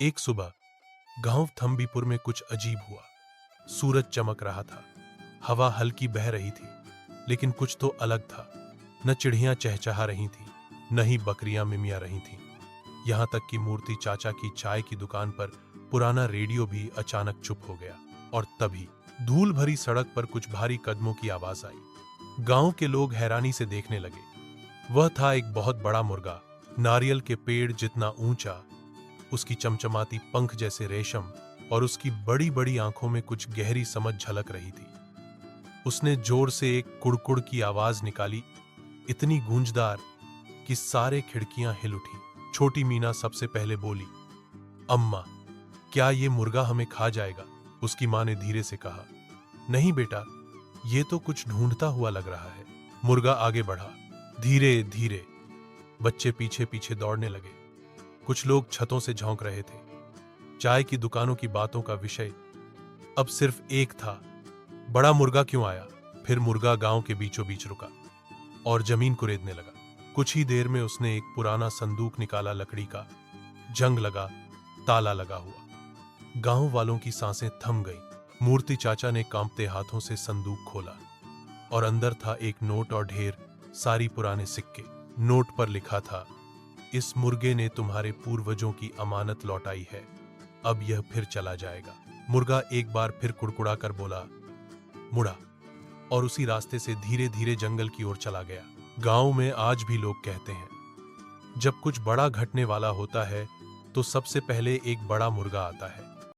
एक सुबह गांव थम्बीपुर में कुछ अजीब हुआ। सूरज चमक रहा था, हवा हल्की बह रही थी, लेकिन कुछ तो अलग था। न चिड़ियां चहचहा रही थीं, न ही बकरियां मिमिया रही थीं। यहां तक कि मूर्ति चाचा की चाय की दुकान पर पुराना रेडियो भी अचानक चुप हो गया। और तभी धूल भरी सड़क पर कुछ भारी कदमों की आवाज आई। गांव के लोग हैरानी से देखने लगे। वह था एक बहुत बड़ा मुर्गा, नारियल के पेड़ जितना ऊंचा, उसकी चमचमाती पंख जैसे रेशम, और उसकी बड़ी बड़ी आंखों में कुछ गहरी समझ झलक रही थी। उसने जोर से एक कुड़कुड़ की आवाज निकाली, इतनी गूंजदार कि सारे खिड़कियां हिल उठी। छोटी मीना सबसे पहले बोली, अम्मा, क्या ये मुर्गा हमें खा जाएगा? उसकी मां ने धीरे से कहा, नहीं बेटा, ये तो कुछ ढूंढता हुआ लग रहा है। मुर्गा आगे बढ़ा, धीरे धीरे। बच्चे पीछे पीछे दौड़ने लगे। कुछ लोग छतों से झोंक रहे थे। चाय की दुकानों की बातों का विषय अब सिर्फ एक था, बड़ा मुर्गा क्यों आया? फिर मुर्गा गांव के बीचों बीच रुका और जमीन कुरेदने लगा। कुछ ही देर में उसने एक पुराना संदूक निकाला, लकड़ी का, जंग लगा, ताला लगा हुआ। गांव वालों की सांसें थम गईं। मूर्ति चाचा ने कांपते हाथों से संदूक खोला और अंदर था एक नोट और ढेर सारी पुराने सिक्के। नोट पर लिखा था, इस मुर्गे ने तुम्हारे पूर्वजों की अमानत लौटाई है, अब यह फिर चला जाएगा। मुर्गा एक बार फिर कुड़कुड़ा कर बोला, मुड़ा, और उसी रास्ते से धीरे धीरे जंगल की ओर चला गया। गांव में आज भी लोग कहते हैं, जब कुछ बड़ा घटने वाला होता है तो सबसे पहले एक बड़ा मुर्गा आता है।